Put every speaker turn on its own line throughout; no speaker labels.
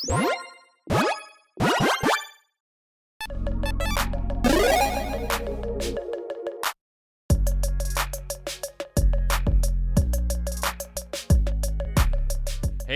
Hey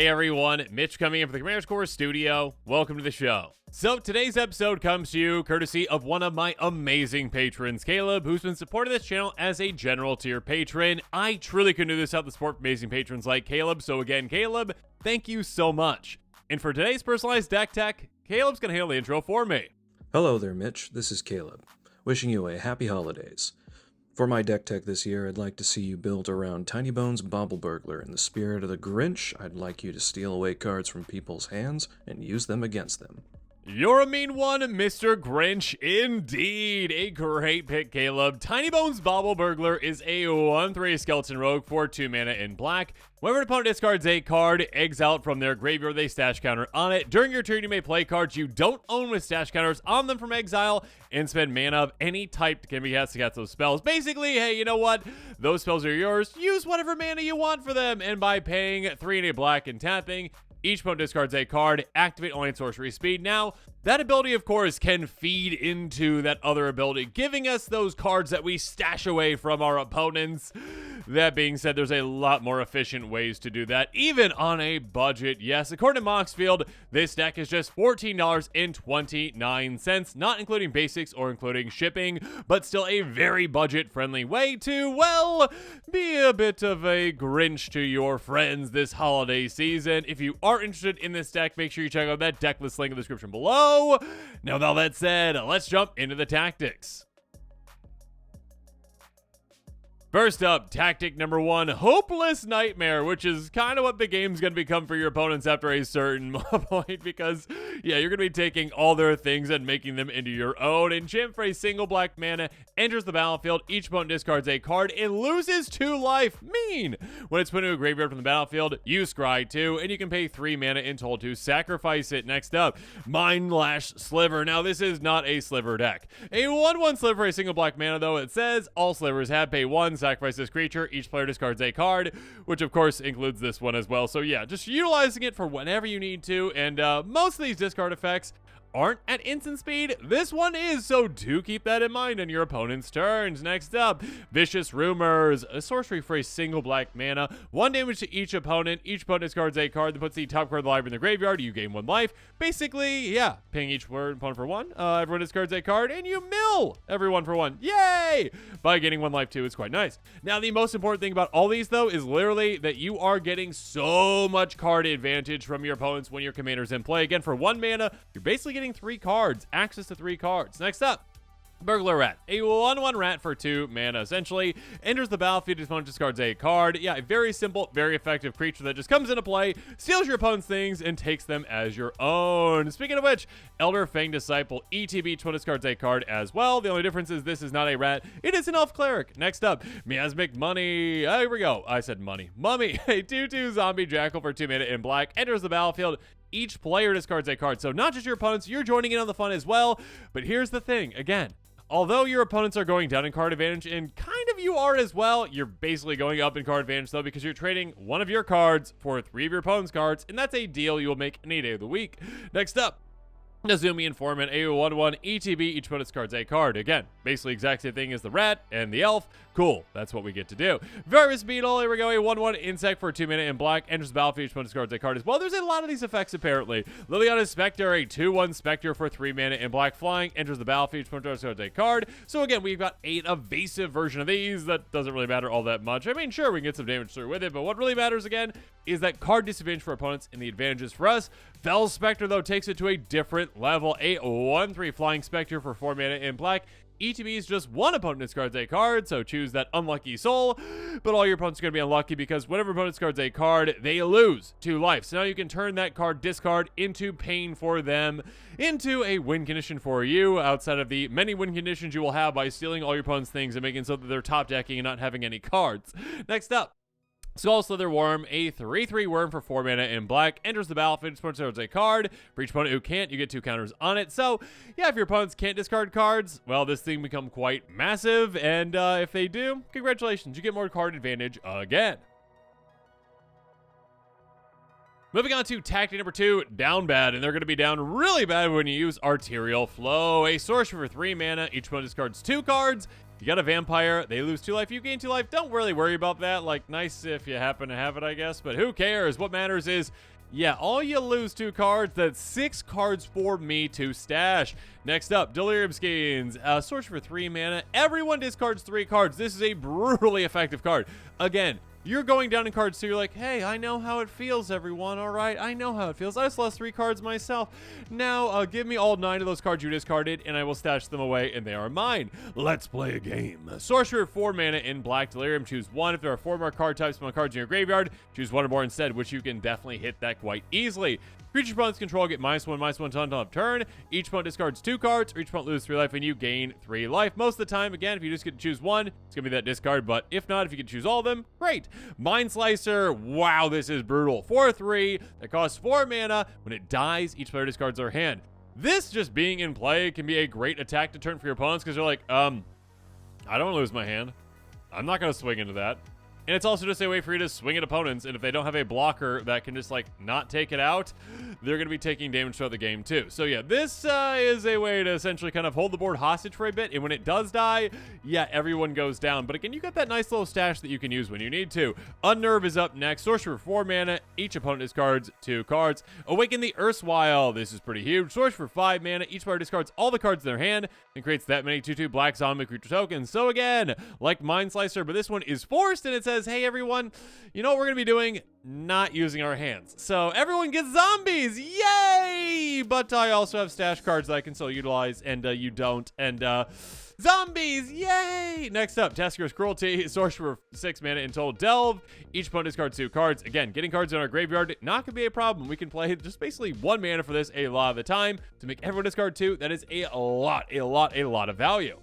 everyone, Mitch coming in from the Commander's Core studio. Welcome to the show. So today's episode comes to you courtesy of one of my amazing patrons, Caleb, who's been supporting this channel as a general tier patron. I truly couldn't do this without the support from amazing patrons like Caleb. So again, Caleb, thank you so much. And for today's personalized deck tech, Caleb's gonna handle the intro for me.
Hello there, Mitch. This is Caleb, wishing you a happy holidays. For my deck tech this year, I'd like to see you build around Tinybones Bauble Burglar. In the spirit of the Grinch, I'd like you to steal away cards from people's hands and use them against them.
You're a mean one, Mr. Grinch. Indeed. A great pick, Caleb. Tinybones Bauble Burglar is a 1/3 skeleton rogue for 2 mana in black. Whenever an opponent discards a card, exile it from their graveyard with a stash counter on it. During your turn, you may play cards you don't own with stash counters on them from exile and spend mana of any type can be cast to cast those spells. Basically, hey, you know what? Those spells are yours. Use whatever mana you want for them. And by paying 3 and a black and tapping, each opponent discards a card, activate only at sorcery speed. Now, that ability, of course, can feed into that other ability, giving us those cards that we stash away from our opponents. That being said, there's a lot more efficient ways to do that, even on a budget. Yes, according to Moxfield, this deck is just $14.29, not including basics or including shipping, but still a very budget-friendly way to, well, be a bit of a Grinch to your friends this holiday season. If you are interested in this deck, make sure you check out that deck list link in the description below. Now, with all that said, let's jump into the tactics. First up, tactic number 1, Hopeless Nightmare, which is kind of what the game's going to become for your opponents after a certain point because, yeah, you're going to be taking all their things and making them into your own. Enchant for a single black mana, enters the battlefield, each opponent discards a card, and loses 2 life. Mean! When it's put into a graveyard from the battlefield, you scry 2, and you can pay 3 mana in total to sacrifice it. Next up, Mindlash Sliver. Now, this is not a sliver deck. A 1/1 sliver for a single black mana, though. It says all slivers have pay 1, sacrifice this creature, each player discards a card, which of course includes this one as well. So yeah, just utilizing it for whenever you need to, and most of these discard effects aren't at instant speed. This one is, so do keep that in mind on your opponent's turns. Next up, Vicious Rumors, a sorcery for a single black mana, 1 damage to each opponent. Each opponent discards a card that puts the top card of the library in the graveyard. You gain 1 life. Basically, yeah, paying each opponent for 1. Everyone discards a card, and you mill everyone for 1. Yay! By getting 1 life too, it's quite nice. Now, the most important thing about all these, though, is literally that you are getting so much card advantage from your opponents when your commander's in play. Again, for 1 mana, you're basically getting 3 cards, access to 3 cards. Next up, Burglar Rat, a 1/1 rat for 2 mana, essentially. Enters the battlefield, your opponent discards a card. Yeah, a very simple, very effective creature that just comes into play, steals your opponent's things, and takes them as your own. Speaking of which, Elder Fang Disciple, ETB, each one discards a card as well. The only difference is this is not a rat, it is an elf cleric. Next up, Miasmic Money. Here we go. I said money. Mummy, a 2/2 zombie jackal for 2 mana in black, enters the battlefield. Each player discards a card. So not just your opponents, you're joining in on the fun as well. But here's the thing, again, although your opponents are going down in card advantage, and kind of you are as well, you're basically going up in card advantage, though, because you're trading 1 of your cards for 3 of your opponent's cards, and that's a deal you will make any day of the week. Next up, Nazumi Informant, a 1/1 ETB, each opponent discards a card. Again, basically exact same thing as the rat and the elf. Cool, that's what we get to do. Virus Beetle, here we go, a 1/1 insect for 2 mana in black, enters the battlefield, each opponent discards a card as well. There's a lot of these effects, apparently. Liliana's Spectre, a 2/1 Spectre for 3 mana in black flying, enters the battlefield, each opponent discards a card. So again, we've got an evasive version of these. That doesn't really matter all that much. I mean, sure, we can get some damage through with it, but what really matters, again, is that card disadvantage for opponents and the advantages for us. Fell Spectre, though, takes it to a different level. A 1/3 Flying Spectre for 4 mana in black. ETB is just 1 opponent discards a card, so choose that unlucky soul. But all your opponents are going to be unlucky because whenever opponent discards a card, they lose 2 life. So now you can turn that card discard into pain for them, into a win condition for you, outside of the many win conditions you will have by stealing all your opponent's things and making so that they're top decking and not having any cards. Next up, Skull Slither Worm, a 3/3 worm for 4 mana in black, enters the battlefield, discards a card. For each opponent who can't, you get 2 counters on it. So, yeah, if your opponents can't discard cards, well, this thing become quite massive, and if they do, congratulations, you get more card advantage again. Moving on to tactic number 2, down bad, and they're going to be down really bad when you use Arterial Flow. A sorcerer for 3 mana, each opponent discards 2 cards. You got a vampire, they lose 2 life, you gain 2 life. Don't really worry about that. Like, nice if you happen to have it, I guess, but who cares? What matters is, yeah, all you lose 2 cards, that's 6 cards for me to stash. Next up, Delirium Schemes. Sorcerer for 3 mana, everyone discards 3 cards. This is a brutally effective card. Again, you're going down in cards, so you're like, hey, I know how it feels, everyone. All right, I know how it feels. I just lost 3 cards myself. Now, give me all 9 of those cards you discarded, and I will stash them away, and they are mine. Let's play a game. Sorcerer, 4 mana in black Delirium. Choose 1. If there are 4 more card types from cards in your graveyard, choose 1 or more instead, which you can definitely hit that quite easily. Creature opponents control get -1/-1 until of turn. Each opponent discards 2 cards, or each opponent loses 3 life, and you gain 3 life. Most of the time, again, if you just get to choose 1, it's going to be that discard, but if not, if you can choose all of them, great. Mind Slicer, wow, this is brutal. 4/3, that costs 4 mana. When it dies, each player discards their hand. This just being in play can be a great attack deterrent for your opponents, because they're like, I don't want to lose my hand. I'm not going to swing into that. And it's also just a way for you to swing at opponents, and if they don't have a blocker that can just, like, not take it out, they're going to be taking damage throughout the game, too. So, yeah, this is a way to essentially kind of hold the board hostage for a bit, and when it does die, yeah, everyone goes down. But again, you got that nice little stash that you can use when you need to. Unnerve is up next. Sorcerer, 4 mana. Each opponent discards 2 cards. Awaken the Erstwhile. This is pretty huge. Sorcerer, 5 mana. Each player discards all the cards in their hand and creates that many 2/2 black zombie creature tokens. So, again, like Mind Slicer, but this one is forced, and it says, hey, everyone, you know what we're going to be doing? Not using our hands. So everyone gets zombies. Yay! But I also have stash cards that I can still utilize, and you don't. And zombies! Yay! Next up, Tesker's Cruelty. Sorcerer, 6 mana in total. Delve. Each opponent discards 2 cards. Again, getting cards in our graveyard, not going to be a problem. We can play just basically 1 mana for this a lot of the time. To make everyone discard 2, that is a lot of value.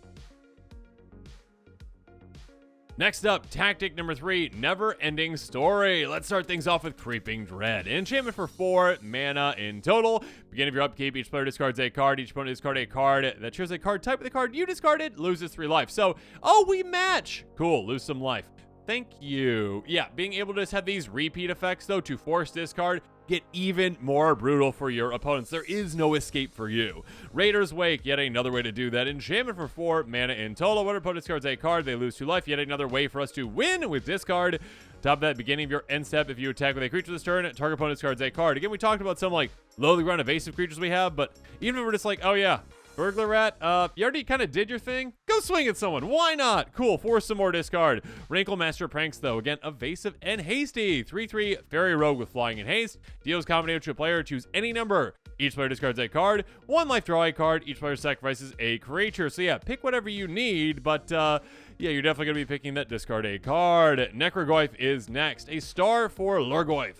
Next up, tactic number 3, Never-Ending Story. Let's start things off with Creeping Dread. An enchantment for 4 mana in total. Beginning of your upkeep, each player discards a card. Each opponent discards a card that shares a card type with the card you discarded, loses 3 life. So, oh, we match. Cool, lose some life. Thank you. Yeah, being able to just have these repeat effects, though, to force discard, get even more brutal for your opponents. There is no escape for you. Raider's Wake, yet another way to do that. Enchantment for 4 mana in total. When an opponent discards a card, they lose 2 life. Yet another way for us to win with discard. Top of that, beginning of your end step, if you attack with a creature this turn, target opponent discards a card. Again, we talked about some, like, low-to-the-ground evasive creatures we have, but even if we're just like, oh yeah, Burglar Rat, you already kind of did your thing. Go swing at someone. Why not? Cool. Force some more discard. Wrinkle Master Pranks, though. Again, evasive and hasty. 3/3 Fairy Rogue with flying and haste. Deals combination to a player. Choose any number. Each player discards a card. 1 life, draw a card. Each player sacrifices a creature. So yeah, pick whatever you need, but yeah, you're definitely going to be picking that discard a card. Necrogoyf is next. A star for Lurgoyf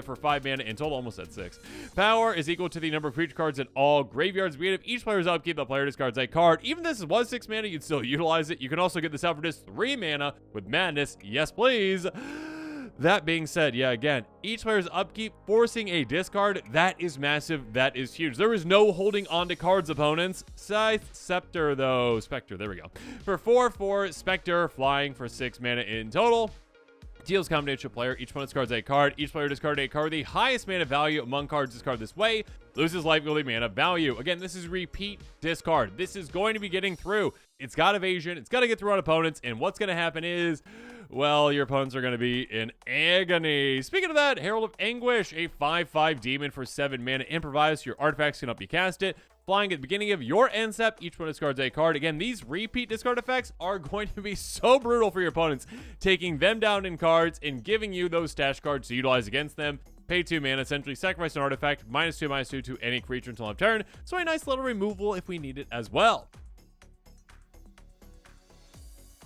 for 5 mana in total, almost at 6. Power is equal to the number of creature cards in all graveyards. Beginning of each player's upkeep, the player discards a card. Even if this was 6 mana, you'd still utilize it. You can also get this out for just 3 mana with Madness. Yes, please. That being said, yeah, again, each player's upkeep forcing a discard, that is massive, that is huge. There is no holding on to cards, opponents. Scythe Scepter, though. Spectre, there we go. For 4/4, Spectre, flying for 6 mana in total. Deals combination player. Each opponent discards a card. Each player discards a card. The highest mana value among cards discarded this way loses life equal to mana value. Again, this is repeat discard. This is going to be getting through. It's got evasion. It's got to get through on opponents. And what's going to happen is, well, your opponents are going to be in agony. Speaking of that, Herald of Anguish, a 5/5 demon for 7 mana. Improvise. Your artifacts cannot be casted. Flying at the beginning of your end step, each one discards a card. Again, these repeat discard effects are going to be so brutal for your opponents, taking them down in cards and giving you those stash cards to utilize against them. Pay 2 mana, essentially sacrifice an artifact, -2/-2 to any creature until end of turn. So a nice little removal if we need it as well.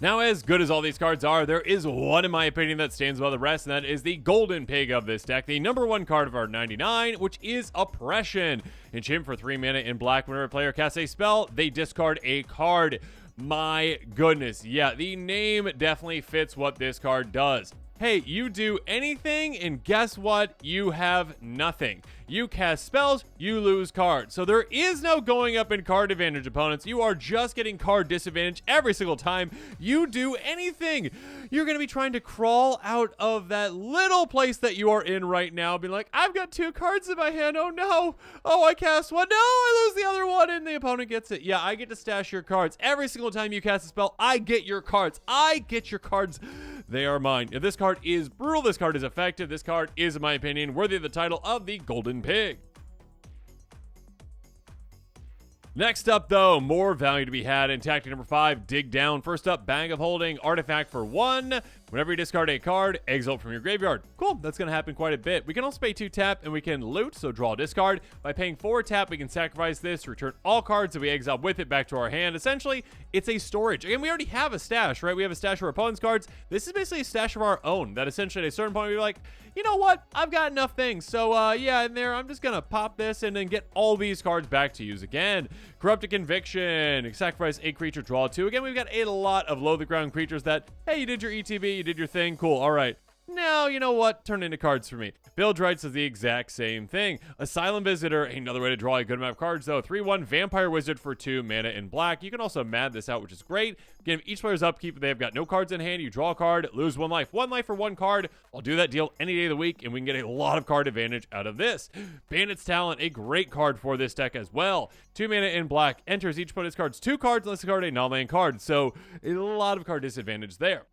Now, as good as all these cards are, there is one, in my opinion, that stands above the rest, and that is the golden pig of this deck, the number 1 card of our 99, which is Oppression. Enchantment for 3 mana in black. Whenever a player casts a spell, they discard a card. My goodness, yeah, the name definitely fits what this card does. hey, you do anything, and guess what? You have nothing. You cast spells, you lose cards. So there is no going up in card advantage, opponents. You are just getting card disadvantage every single time you do anything. You're going to be trying to crawl out of that little place that you are in right now, being like, I've got 2 cards in my hand. Oh no. Oh, I cast one. No, I lose the other one, and the opponent gets it. Yeah, I get to stash your cards. Every single time you cast a spell, I get your cards. I get your cards. They are mine. If this card is brutal, this card is effective, this card is, in my opinion, worthy of the title of the Golden Pig. Next up, though, more value to be had in tactic number 5, Dig Down. First up, Bag of Holding, artifact for 1. Whenever you discard a card, exile from your graveyard. Cool, that's going to happen quite a bit. We can also pay 2 tap and we can loot, so draw a discard. By paying 4 tap, we can sacrifice this, return all cards that we exile with it back to our hand. Essentially, it's a storage. Again, we already have a stash, right? We have a stash of our opponent's cards. This is basically a stash of our own that essentially at a certain point we're like, you know what? I've got enough things. So yeah, in there, I'm just going to pop this and then get all these cards back to use again. Corrupted Conviction, sacrifice a creature, draw 2. Again, we've got a lot of low the ground creatures that, hey, you did your ETB, you did your thing, cool, all right. Now, you know what? Turn into cards for me. Bilge Rights is the exact same thing. Asylum Visitor, another way to draw a good amount of cards, though. 3/1 Vampire Wizard for 2 mana in black. You can also mad this out, which is great. Again, if each player's upkeep, they have got no cards in hand, you draw a card, lose 1 life. 1 life for 1 card. I'll do that deal any day of the week, and we can get a lot of card advantage out of this. Bandit's Talent, a great card for this deck as well. 2 mana in black. Enters each opponent's cards 2 cards, unless the card a non-land card. So, a lot of card disadvantage there.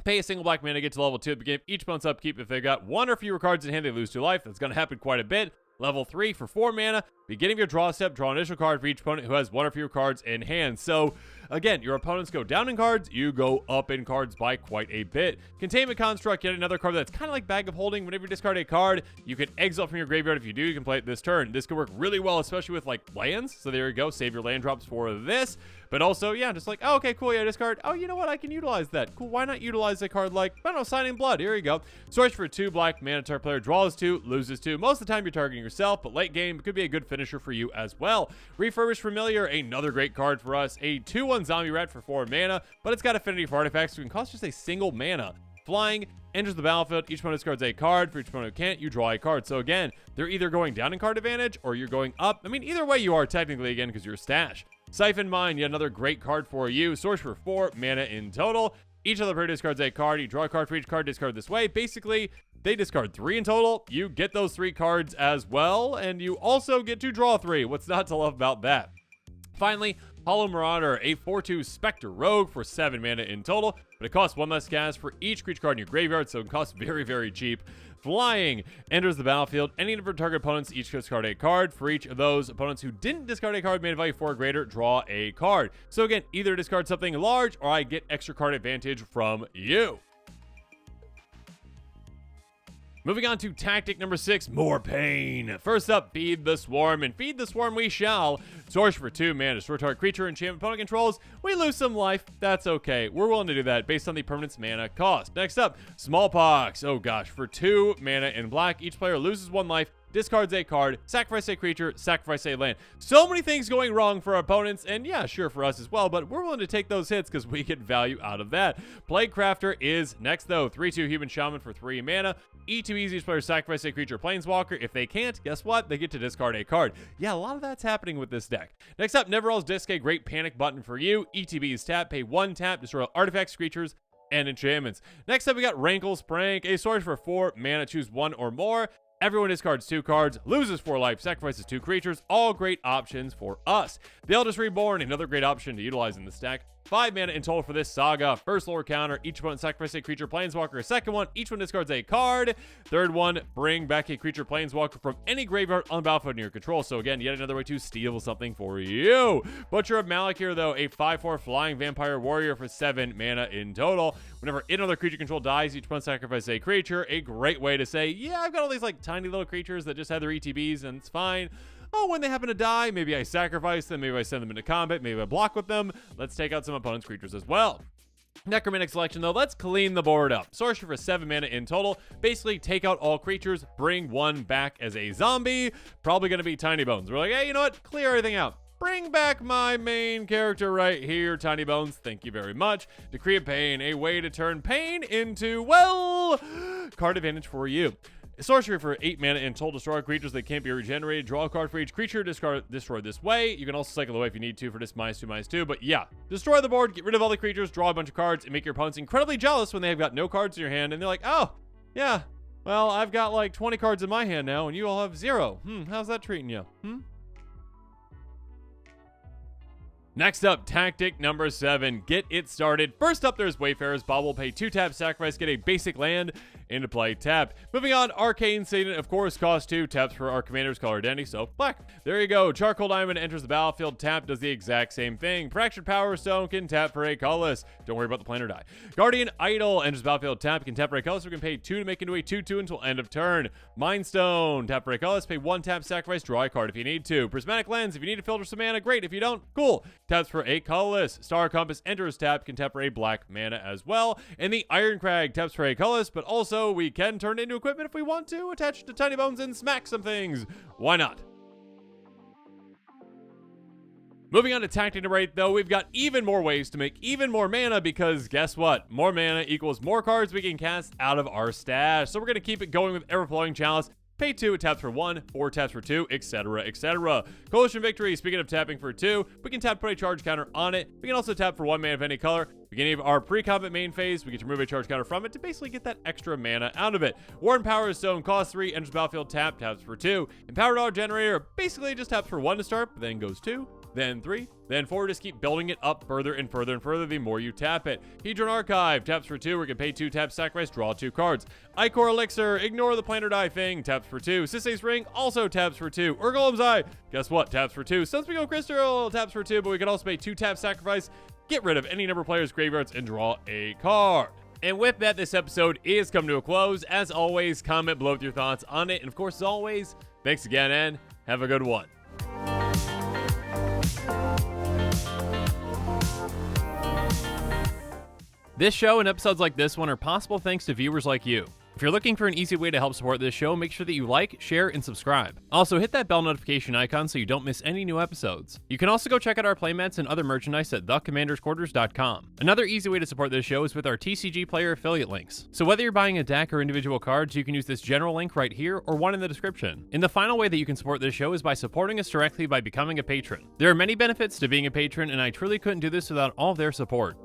Pay a single black mana, get to level 2 at the beginning. Each opponent's upkeep, if they've got 1 or fewer cards in hand, they lose 2 life. That's going to happen quite a bit. Level 3 for 4 mana. Beginning of your draw step, draw an initial card for each opponent who has 1 or fewer cards in hand. So, again, your opponents go down in cards, you go up in cards by quite a bit. Containment Construct, yet another card that's kind of like Bag of Holding. Whenever you discard a card, you can exile from your graveyard. If you do, you can play it this turn. This could work really well, especially with, like, lands. So there you go, save your land drops for this. But also, yeah, just like, oh, okay, cool, yeah, discard. Oh, you know what, I can utilize that. Cool, why not utilize a card like, I don't know, Signing Blood. Here you go. Search for 2 black mana, target player draws 2, loses 2. Most of the time, you're targeting yourself, but late game, it could be a good finisher for you as well. Refurbished Familiar, another great card for us. A 2/1 Zombie Rat for 4 mana, but it's got affinity for artifacts, so it can cost just a single mana. Flying, enters the battlefield, each opponent discards a card. For each opponent who can't, you draw a card. So again, they're either going down in card advantage, or you're going up. I mean, either way you are technically, again, because you're a stash. Siphon Mine, yet another great card for you. Source for 4 mana in total. Each other player discards a card. You draw a card for each card, discard this way. Basically, they discard 3 in total. You get those 3 cards as well, and you also get to draw 3. What's not to love about that? Finally, Hollow Marauder, a 4/2 Spectre Rogue for 7 mana in total, but it costs 1 less cast for each creature card in your graveyard, so it costs very, very cheap. Flying, enters the battlefield. Any of your target opponents each discard a card. For each of those opponents who didn't discard a card, mana value 4 or greater, draw a card. So again, either discard something large, or I get extra card advantage from you. Moving on to tactic number 6, more pain. First up, Feed the Swarm, and Feed the Swarm we shall. Source for 2 mana, destroy target creature, enchantment opponent controls. We lose some life, that's okay. We're willing to do that based on the permanent's mana cost. Next up, Smallpox. Oh gosh, for 2 mana in black, each player loses 1 life, discards a card, sacrifice a creature, sacrifice a land. So many things going wrong for our opponents, and yeah, sure for us as well, but we're willing to take those hits because we get value out of that. Plague Crafter is next though. 3/2 Human Shaman for 3 mana. E2Es, each player sacrifice a creature, Planeswalker. If they can't, guess what? They get to discard a card. Yeah, a lot of that's happening with this deck. Next up, Neverall's Disc, a great panic button for you. ETBs tap, pay 1 tap, destroy artifacts, creatures, and enchantments. Next up, we got Rankle's Prank, a source for 4 mana, choose 1 or more. Everyone discards 2 cards, loses 4 life, sacrifices 2 creatures. All great options for us. The Eldest Reborn, another great option to utilize in this deck. 5 mana in total for this saga. First lore counter, each opponent sacrifices a creature, Planeswalker. Second one, each one discards a card. Third one, bring back a creature, Planeswalker from any graveyard on the battlefield in your control. So again, yet another way to steal something for you. Butcher of Malik here though, a 5/4 flying vampire warrior for 7 mana in total. Whenever another creature control dies, each opponent sacrifices a creature. A great way to say, yeah, I've got all these like tiny little creatures that just have their ETBs and it's fine. Oh, when they happen to die, maybe I sacrifice them, maybe I send them into combat, maybe I block with them. Let's take out some opponent's creatures as well. Necromantic Selection though, let's clean the board up. Sorcerer for 7 mana in total. Basically, take out all creatures, bring 1 back as a zombie. Probably going to be Tinybones. We're like, hey, you know what? Clear everything out. bring back my main character right here, Tinybones. Thank you very much. Decree of Pain, a way to turn pain into, well, card advantage for you. Sorcery for 8 mana and total destroy creatures that can't be regenerated. Draw a card for each creature, destroy this way. You can also cycle away if you need to for this -2/-2. But yeah, destroy the board, get rid of all the creatures, draw a bunch of cards, and make your opponents incredibly jealous when they have got no cards in your hand. And they're like, oh, yeah, well, I've got like 20 cards in my hand now, and you all have 0. How's that treating you? Next up, tactic number 7. Get it started. First up, there's Wayfarer's Bauble. Pay 2 taps, sacrifice, get a basic land into play tapped. Moving on, Arcane Signet, of course, costs 2 taps for our commander's color identity, so black. There you go. Charcoal Diamond enters the battlefield. Tap does the exact same thing. Fractured Power Stone can tap for a colorless. Don't worry about the planar die. Guardian Idol enters the battlefield. Tap can tap for a colorless. We can pay 2 to make into a 2/2 until end of turn. Mind Stone, tap for a colorless. Pay 1 tap, sacrifice, draw a card if you need to. Prismatic Lens, if you need to filter some mana, great. If you don't, cool. Taps for a colorless. Star Compass enters tap, can tap for a black mana as well. And the Iron Crag taps for a colorless, but also we can turn it into equipment if we want to, attach it to Tinybones and smack some things. Why not? Moving on to tactic number 8, though, we've got even more ways to make even more mana because guess what? More mana equals more cards we can cast out of our stash. So we're going to keep it going with Ever-Flowing Chalice. Pay 2, it taps for 1, 4 taps for 2, etc., etc. Coalition Victory, speaking of tapping for 2, we can tap put a charge counter on it. We can also tap for 1 mana of any color. Beginning of our pre-combat main phase, we get to remove a charge counter from it to basically get that extra mana out of it. Warden Power Stone costs 3, enters battlefield taps for 2. Empowered Auto Generator basically just taps for 1 to start, but then goes 2, then 3, then 4. Just keep building it up further and further and further the more you tap it. Hedron Archive taps for 2. We can pay 2 taps, sacrifice, draw 2 cards. Ichor Elixir, ignore the planar die thing, taps for 2. Sisay's Ring also taps for 2. Urgolem's Eye, guess what? Taps for 2. Sunspeak Crystal taps for 2, but we can also pay 2 taps, sacrifice, get rid of any number of players' graveyards, and draw a card. And with that, this episode is coming to a close. As always, comment below with your thoughts on it. And of course, as always, thanks again and have a good one. This show and episodes like this one are possible thanks to viewers like you. If you're looking for an easy way to help support this show, make sure that you like, share, and subscribe. Also, hit that bell notification icon so you don't miss any new episodes. You can also go check out our playmats and other merchandise at thecommandersquarters.com. Another easy way to support this show is with our TCG Player affiliate links. So whether you're buying a deck or individual cards, you can use this general link right here or one in the description. And the final way that you can support this show is by supporting us directly by becoming a patron. There are many benefits to being a patron, and I truly couldn't do this without all of their support.